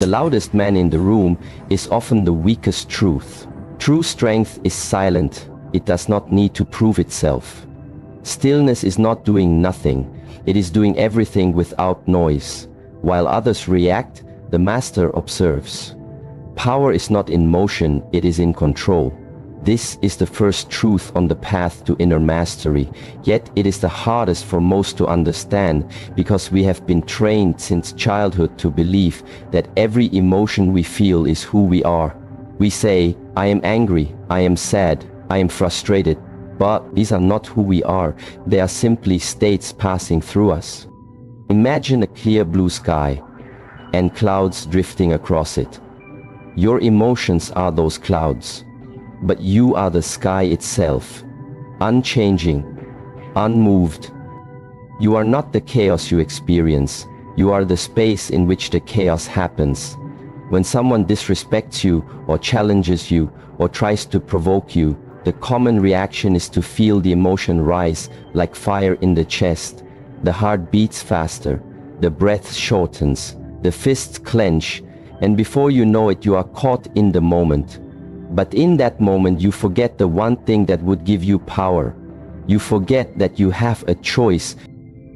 The loudest man in the room is often the weakest truth. True strength is silent. It does not need to prove itself. Stillness is not doing nothing. It is doing everything without noise. While others react, the master observes. Power is not in motion, it is in control. This is the first truth on the path to inner mastery, yet it is the hardest for most to understand because we have been trained since childhood to believe that every emotion we feel is who we are. We say, I am angry, I am sad, I am frustrated, but these are not who we are, they are simply states passing through us. Imagine a clear blue sky and clouds drifting across it. Your emotions are those clouds. But you are the sky itself, unchanging, unmoved. You are not the chaos you experience, you are the space in which the chaos happens. When someone disrespects you or challenges you or tries to provoke you, the common reaction is to feel the emotion rise like fire in the chest. The heart beats faster, the breath shortens, the fists clench, and before you know it, you are caught in the moment. But in that moment, you forget the one thing that would give you power. You forget that you have a choice.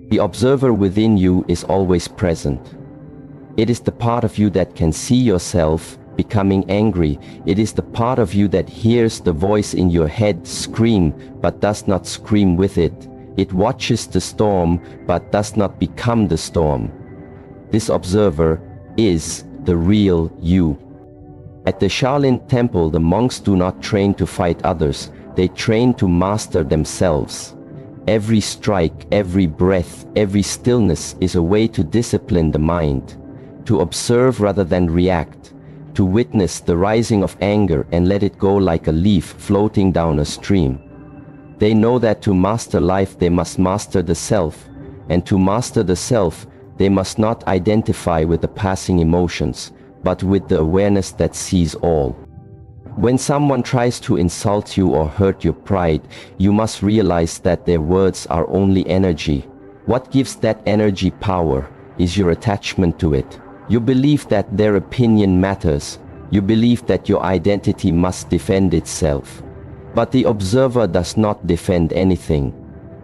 The observer within you is always present. It is the part of you that can see yourself becoming angry. It is the part of you that hears the voice in your head scream, but does not scream with it. It watches the storm, but does not become the storm. This observer is the real you. At the Shaolin temple, the monks do not train to fight others, they train to master themselves. Every strike, every breath, every stillness is a way to discipline the mind, to observe rather than react, to witness the rising of anger and let it go like a leaf floating down a stream. They know that to master life they must master the self, and to master the self they must not identify with the passing emotions, but with the awareness that sees all. When someone tries to insult you or hurt your pride, you must realize that their words are only energy. What gives that energy power is your attachment to it. You believe that their opinion matters. You believe that your identity must defend itself. But the observer does not defend anything.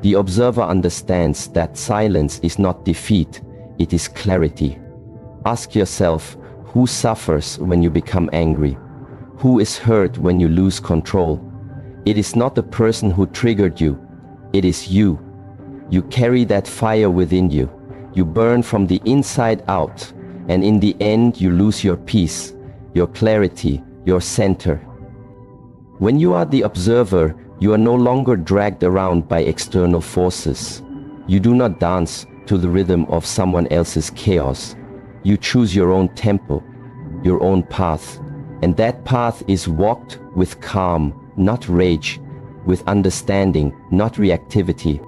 The observer understands that silence is not defeat, it is clarity. Ask yourself, who suffers when you become angry? Who is hurt when you lose control? It is not the person who triggered you. It is you. You carry that fire within you. You burn from the inside out, and in the end you lose your peace, your clarity, your center. When you are the observer, you are no longer dragged around by external forces. You do not dance to the rhythm of someone else's chaos. You choose your own tempo, your own path, and that path is walked with calm, not rage, with understanding, not reactivity.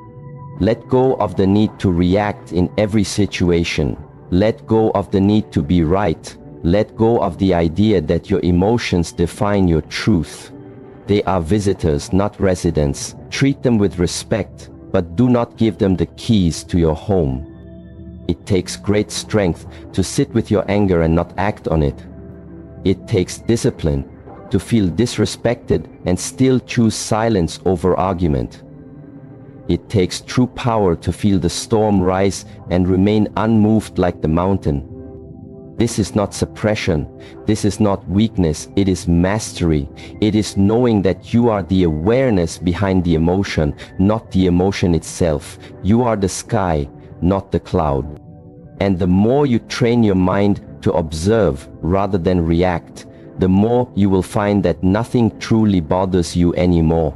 Let go of the need to react in every situation. Let go of the need to be right. Let go of the idea that your emotions define your truth. They are visitors, not residents. Treat them with respect, but do not give them the keys to your home. It takes great strength to sit with your anger and not act on it. It takes discipline to feel disrespected and still choose silence over argument. It takes true power to feel the storm rise and remain unmoved like the mountain. This is not suppression. This is not weakness. It is mastery. It is knowing that you are the awareness behind the emotion, not the emotion itself. You are the sky, not the cloud. And the more you train your mind to observe rather than react, the more you will find that nothing truly bothers you anymore.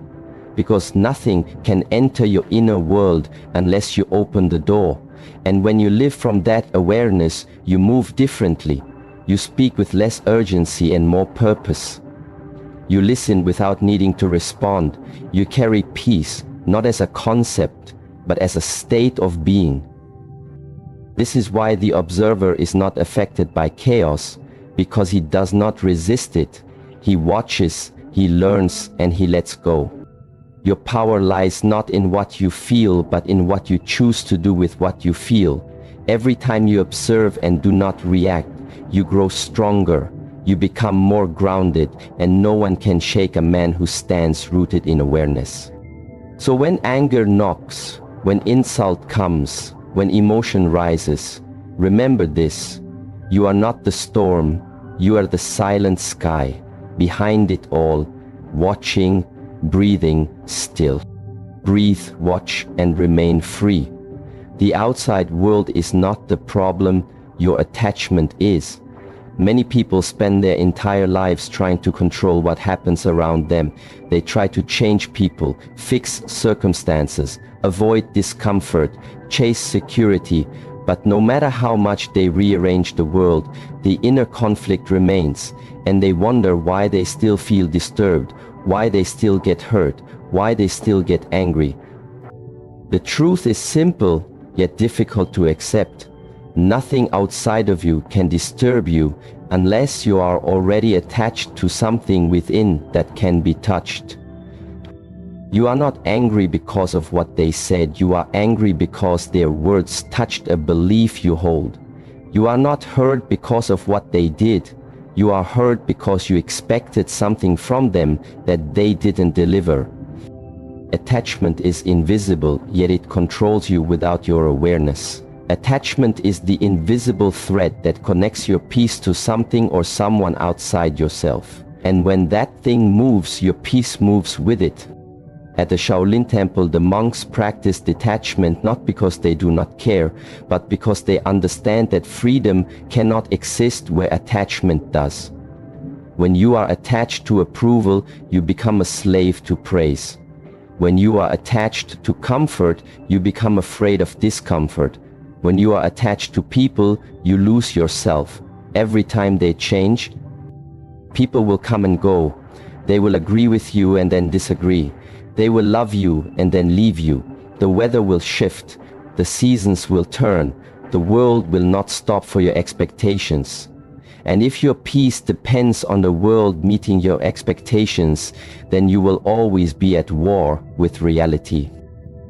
Because nothing can enter your inner world unless you open the door. And when you live from that awareness, you move differently. You speak with less urgency and more purpose. You listen without needing to respond. You carry peace, not as a concept, but as a state of being. This is why the observer is not affected by chaos, because he does not resist it. He watches, he learns, and he lets go. Your power lies not in what you feel, but in what you choose to do with what you feel. Every time you observe and do not react, you grow stronger, you become more grounded, and no one can shake a man who stands rooted in awareness. So when anger knocks, when insult comes, when emotion rises, remember this: you are not the storm, you are the silent sky, behind it all, watching, breathing still. Breathe, watch, and remain free. The outside world is not the problem, your attachment is. Many people spend their entire lives trying to control what happens around them. They try to change people, fix circumstances, avoid discomfort, chase security, but no matter how much they rearrange the world, the inner conflict remains, and they wonder why they still feel disturbed, why they still get hurt, why they still get angry. The truth is simple, yet difficult to accept. Nothing outside of you can disturb you unless you are already attached to something within that can be touched. You are not angry because of what they said, you are angry because their words touched a belief you hold. You are not hurt because of what they did, you are hurt because you expected something from them that they didn't deliver. Attachment is invisible, yet it controls you without your awareness. Attachment is the invisible thread that connects your peace to something or someone outside yourself. And when that thing moves, your peace moves with it. At the Shaolin temple, the monks practice detachment not because they do not care, but because they understand that freedom cannot exist where attachment does. When you are attached to approval, you become a slave to praise. When you are attached to comfort, you become afraid of discomfort. When you are attached to people, you lose yourself. Every time they change, people will come and go. They will agree with you and then disagree. They will love you and then leave you. The weather will shift. The seasons will turn. The world will not stop for your expectations. And if your peace depends on the world meeting your expectations, then you will always be at war with reality.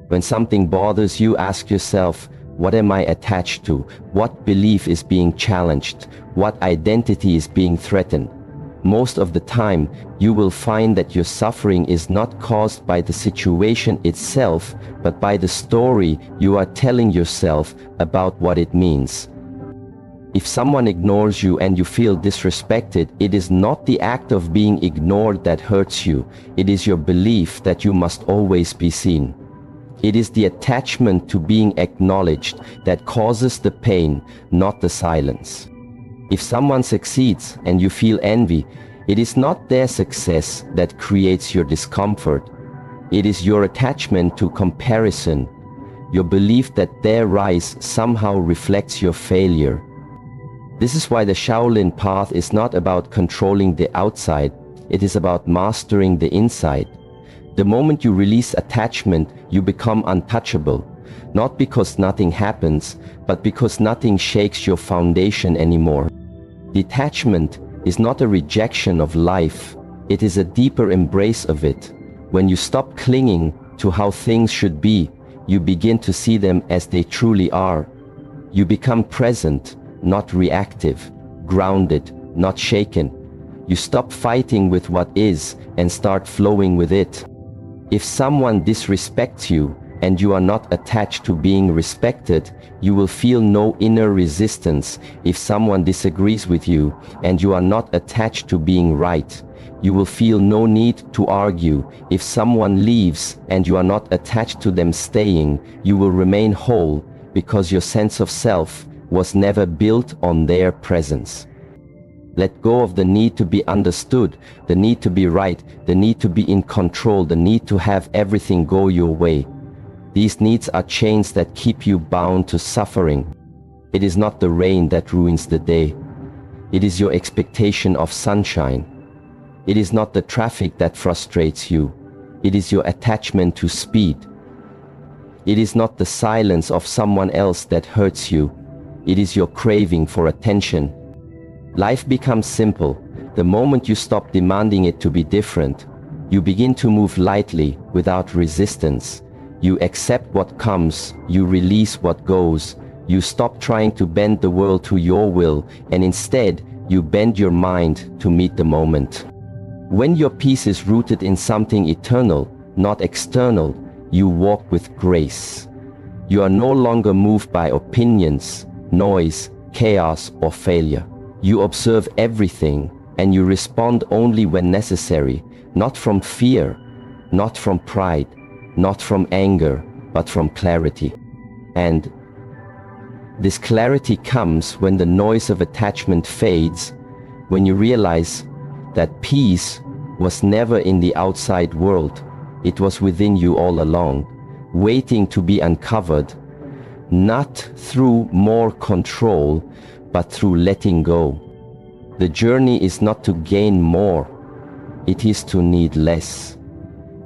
When something bothers you, ask yourself, what am I attached to? What belief is being challenged? What identity is being threatened? Most of the time, you will find that your suffering is not caused by the situation itself, but by the story you are telling yourself about what it means. If someone ignores you and you feel disrespected, it is not the act of being ignored that hurts you. It is your belief that you must always be seen. It is the attachment to being acknowledged that causes the pain, not the silence. If someone succeeds and you feel envy, it is not their success that creates your discomfort. It is your attachment to comparison, your belief that their rise somehow reflects your failure. This is why the Shaolin path is not about controlling the outside, it is about mastering the inside. The moment you release attachment, you become untouchable, not because nothing happens, but because nothing shakes your foundation anymore. Detachment is not a rejection of life, it is a deeper embrace of it. When you stop clinging to how things should be, you begin to see them as they truly are. You become present, not reactive, grounded, not shaken. You stop fighting with what is and start flowing with it. If someone disrespects you and you are not attached to being respected, you will feel no inner resistance. If someone disagrees with you and you are not attached to being right, you will feel no need to argue. If someone leaves and you are not attached to them staying, you will remain whole because your sense of self was never built on their presence. Let go of the need to be understood, the need to be right, the need to be in control, the need to have everything go your way. These needs are chains that keep you bound to suffering. It is not the rain that ruins the day. It is your expectation of sunshine. It is not the traffic that frustrates you. It is your attachment to speed. It is not the silence of someone else that hurts you. It is your craving for attention. Life becomes simple the moment you stop demanding it to be different. You begin to move lightly, without resistance. You accept what comes, you release what goes, You stop trying to bend the world to your will, and instead, you bend your mind to meet the moment. When your peace is rooted in something eternal, not external, you walk with grace. You are no longer moved by opinions, noise, chaos, or failure. You observe everything, and you respond only when necessary, not from fear, not from pride, not from anger, but from clarity. And this clarity comes when the noise of attachment fades, when you realize that peace was never in the outside world. It was within you all along, waiting to be uncovered, not through more control, but through letting go. The journey is not to gain more, it is to need less.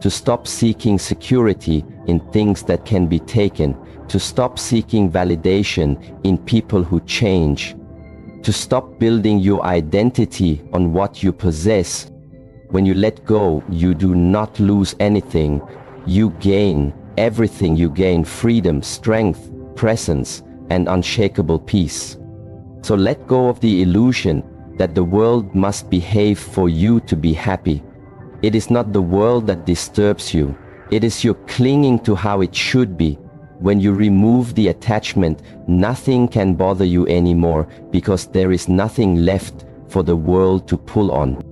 To stop seeking security in things that can be taken, to stop seeking validation in people who change, to stop building your identity on what you possess. When you let go, you do not lose anything. You gain everything. You gain freedom, strength, presence, and unshakable peace. So let go of the illusion that the world must behave for you to be happy. It is not the world that disturbs you. It is your clinging to how it should be. When you remove the attachment, nothing can bother you anymore because there is nothing left for the world to pull on.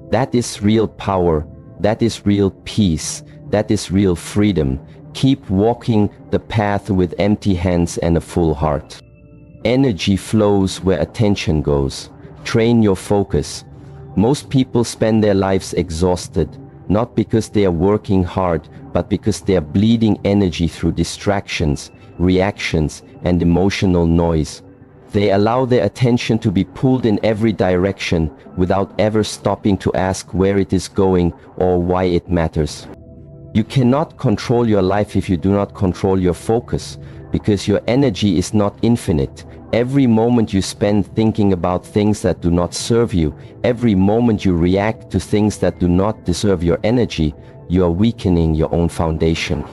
That is real power. That is real peace. That is real freedom. Keep walking the path with empty hands and a full heart. Energy flows where attention goes. Train your focus. Most people spend their lives exhausted, not because they are working hard, but because they are bleeding energy through distractions, reactions, and emotional noise. They allow their attention to be pulled in every direction without ever stopping to ask where it is going or why it matters. You cannot control your life if you do not control your focus, because your energy is not infinite. Every moment you spend thinking about things that do not serve you, every moment you react to things that do not deserve your energy, you are weakening your own foundation.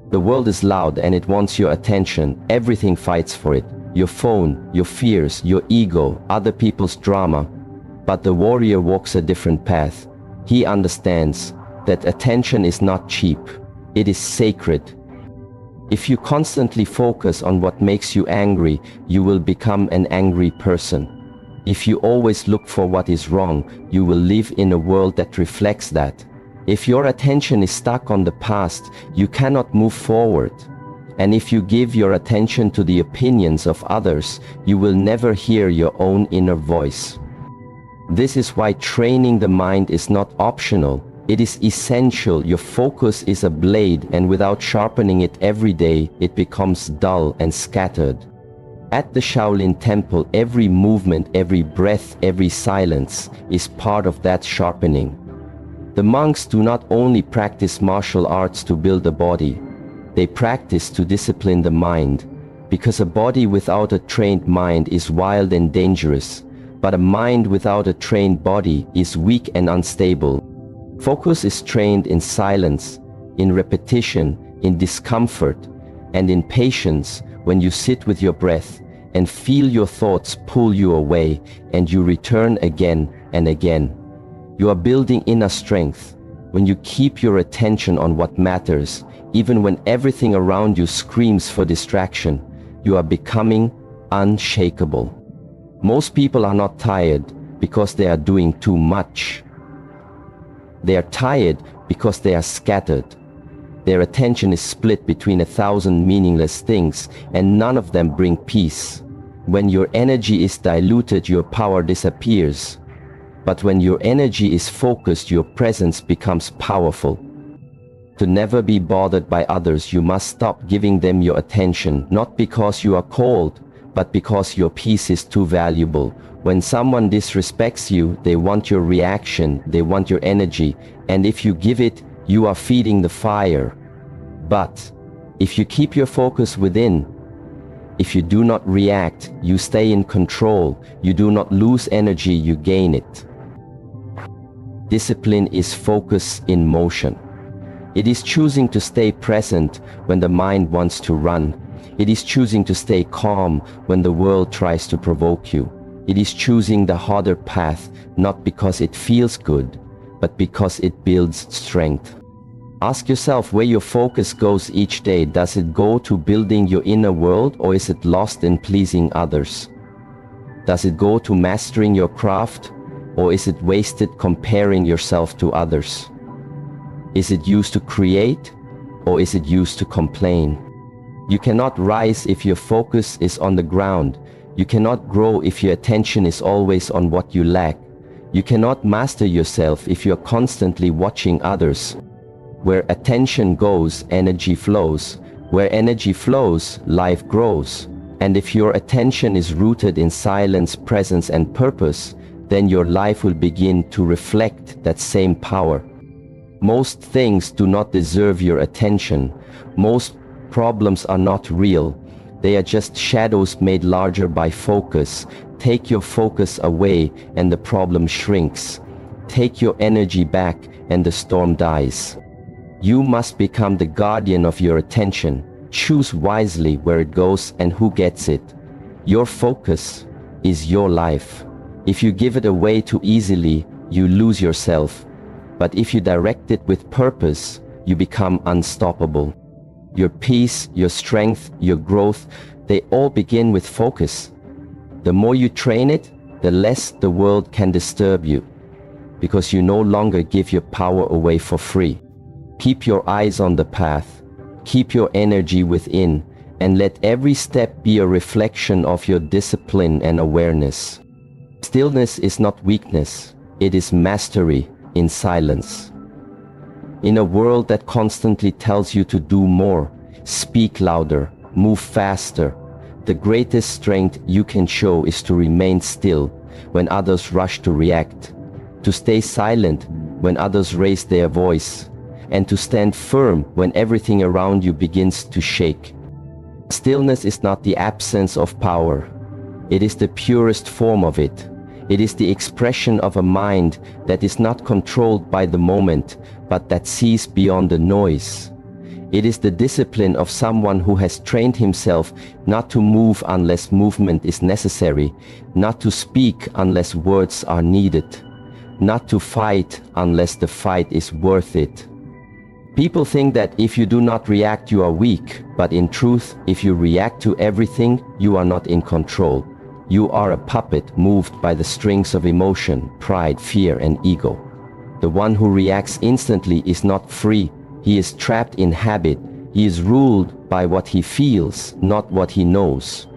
The world is loud and it wants your attention. Everything fights for it. Your phone, your fears, your ego, other people's drama. But the warrior walks a different path. He understands that attention is not cheap. It is sacred. If you constantly focus on what makes you angry, you will become an angry person. If you always look for what is wrong, you will live in a world that reflects that. If your attention is stuck on the past, you cannot move forward. And if you give your attention to the opinions of others, you will never hear your own inner voice. This is why training the mind is not optional. It is essential. Your focus is a blade, and without sharpening it every day, it becomes dull and scattered. At the Shaolin temple, every movement, every breath, every silence is part of that sharpening. The monks do not only practice martial arts to build a body, they practice to discipline the mind, because a body without a trained mind is wild and dangerous, but a mind without a trained body is weak and unstable. Focus is trained in silence, in repetition, in discomfort, and in patience when you sit with your breath and feel your thoughts pull you away and you return again and again. You are building inner strength when you keep your attention on what matters, even when everything around you screams for distraction. You are becoming unshakable. Most people are not tired because they are doing too much. They are tired because they are scattered. Their attention is split between 1,000 meaningless things, and none of them bring peace. When your energy is diluted, your power disappears. But when your energy is focused, your presence becomes powerful. To never be bothered by others, you must stop giving them your attention, not because you are cold, but because your peace is too valuable. When someone disrespects you, they want your reaction, they want your energy, and if you give it, you are feeding the fire. But if you keep your focus within, if you do not react, you stay in control, you do not lose energy, you gain it. Discipline is focus in motion. It is choosing to stay present when the mind wants to run. It is choosing to stay calm when the world tries to provoke you. It is choosing the harder path, not because it feels good, but because it builds strength. Ask yourself where your focus goes each day. Does it go to building your inner world, or is it lost in pleasing others? Does it go to mastering your craft, or is it wasted comparing yourself to others? Is it used to create, or is it used to complain? You cannot rise if your focus is on the ground. You cannot grow if your attention is always on what you lack. You cannot master yourself if you are constantly watching others. Where attention goes, energy flows. Where energy flows, life grows. And if your attention is rooted in silence, presence, and purpose, then your life will begin to reflect that same power. Most things do not deserve your attention. Most problems are not real. They are just shadows made larger by focus. Take your focus away and the problem shrinks. Take your energy back and the storm dies. You must become the guardian of your attention. Choose wisely where it goes and who gets it. Your focus is your life. If you give it away too easily, you lose yourself. But if you direct it with purpose, you become unstoppable. Your peace, your strength, your growth, they all begin with focus. The more you train it, the less the world can disturb you, because you no longer give your power away for free. Keep your eyes on the path, keep your energy within, and let every step be a reflection of your discipline and awareness. Stillness is not weakness, it is mastery in silence. In a world that constantly tells you to do more, speak louder, move faster, the greatest strength you can show is to remain still when others rush to react, to stay silent when others raise their voice, and to stand firm when everything around you begins to shake. Stillness is not the absence of power. It is the purest form of it. It is the expression of a mind that is not controlled by the moment, but that sees beyond the noise. It is the discipline of someone who has trained himself not to move unless movement is necessary, not to speak unless words are needed, not to fight unless the fight is worth it. People think that if you do not react, you are weak, but in truth, if you react to everything, you are not in control. You are a puppet moved by the strings of emotion, pride, fear, and ego. The one who reacts instantly is not free. He is trapped in habit. He is ruled by what he feels, not what he knows.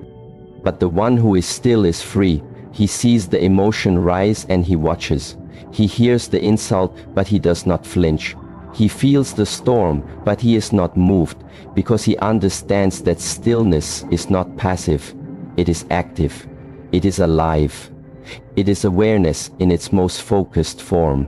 But the one who is still is free. He sees the emotion rise and he watches. He hears the insult, but he does not flinch. He feels the storm, but he is not moved, because he understands that stillness is not passive. It is active. It is alive. It is awareness in its most focused form.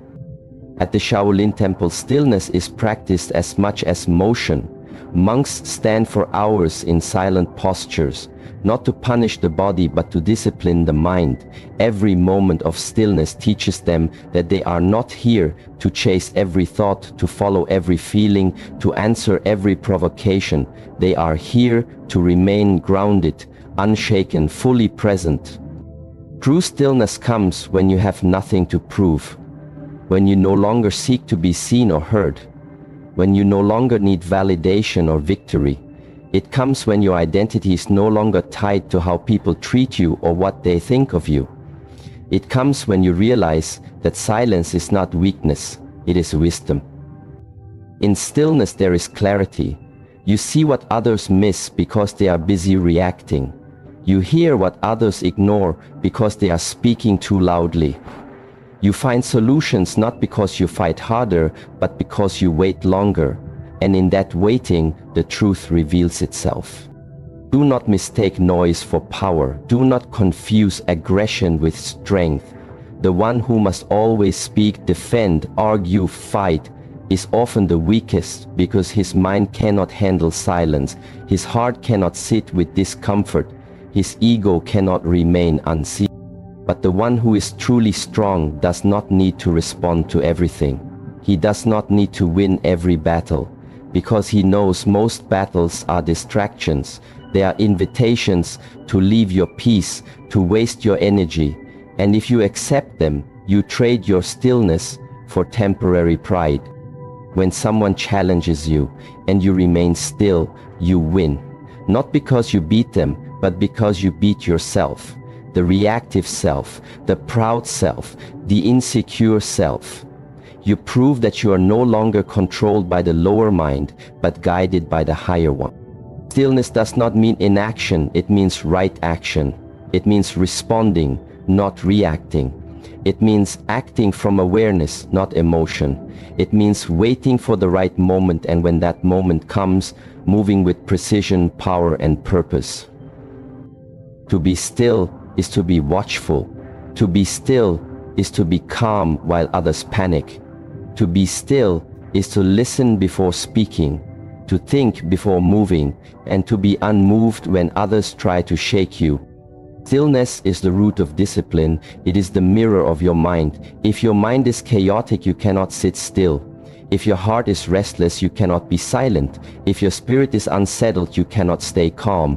At the Shaolin temple, stillness is practiced as much as motion. Monks stand for hours in silent postures, not to punish the body but to discipline the mind. Every moment of stillness teaches them that they are not here to chase every thought, to follow every feeling, to answer every provocation. They are here to remain grounded, unshaken, fully present. True stillness comes when you have nothing to prove, when you no longer seek to be seen or heard, when you no longer need validation or victory. It comes when your identity is no longer tied to how people treat you or what they think of you. It comes when you realize that silence is not weakness, it is wisdom. In stillness there is clarity. You see what others miss because they are busy reacting. You hear what others ignore because they are speaking too loudly. You find solutions not because you fight harder, but because you wait longer. And in that waiting, the truth reveals itself. Do not mistake noise for power. Do not confuse aggression with strength. The one who must always speak, defend, argue, fight is often the weakest because his mind cannot handle silence. His heart cannot sit with discomfort. His ego cannot remain unseen. But the one who is truly strong does not need to respond to everything. He does not need to win every battle, because he knows most battles are distractions. They are invitations to leave your peace, to waste your energy. And if you accept them, you trade your stillness for temporary pride. When someone challenges you and you remain still, you win. Not because you beat them, but because you beat yourself. The reactive self, the proud self, the insecure self. You prove that you are no longer controlled by the lower mind, but guided by the higher one. Stillness does not mean inaction, it means right action. It means responding, not reacting. It means acting from awareness, not emotion. It means waiting for the right moment, and when that moment comes, moving with precision, power, and purpose. To be still is to be watchful. To be still is to be calm while others panic. To be still is to listen before speaking, to think before moving, and to be unmoved when others try to shake you. Stillness is the root of discipline. It is the mirror of your mind. If your mind is chaotic, you cannot sit still. If your heart is restless, you cannot be silent. If your spirit is unsettled, you cannot stay calm.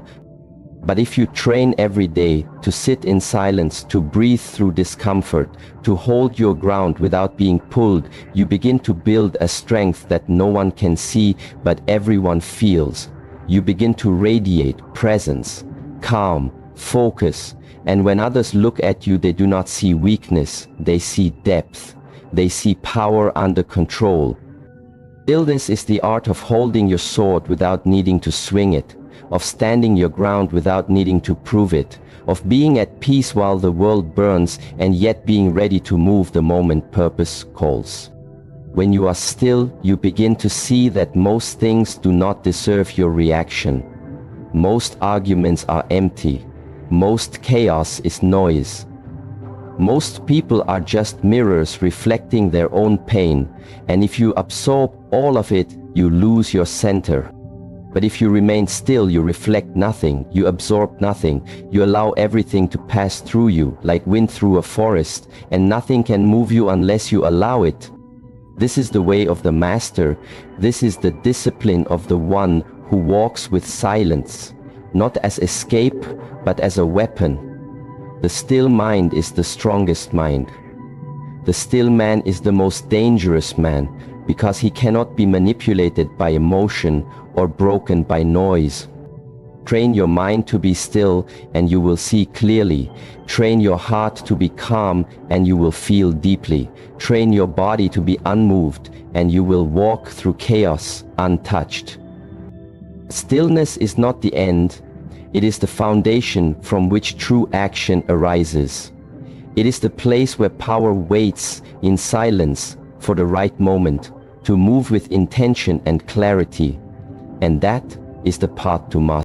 But if you train every day to sit in silence, to breathe through discomfort, to hold your ground without being pulled, you begin to build a strength that no one can see, but everyone feels. You begin to radiate presence, calm, focus, and when others look at you, they do not see weakness, they see depth. They see power under control. Stillness is the art of holding your sword without needing to swing it, of standing your ground without needing to prove it, of being at peace while the world burns and yet being ready to move the moment purpose calls. When you are still, you begin to see that most things do not deserve your reaction. Most arguments are empty. Most chaos is noise. Most people are just mirrors reflecting their own pain, and if you absorb all of it, you lose your center. But if you remain still, you reflect nothing, you absorb nothing, you allow everything to pass through you, like wind through a forest, and nothing can move you unless you allow it. This is the way of the master. This is the discipline of the one who walks with silence, not as escape, but as a weapon. The still mind is the strongest mind. The still man is the most dangerous man, because he cannot be manipulated by emotion or broken by noise. Train your mind to be still and you will see clearly. Train your heart to be calm and you will feel deeply. Train your body to be unmoved and you will walk through chaos untouched. Stillness is not the end. It is the foundation from which true action arises. It is the place where power waits in silence for the right moment to move with intention and clarity. And that is the path to mastery.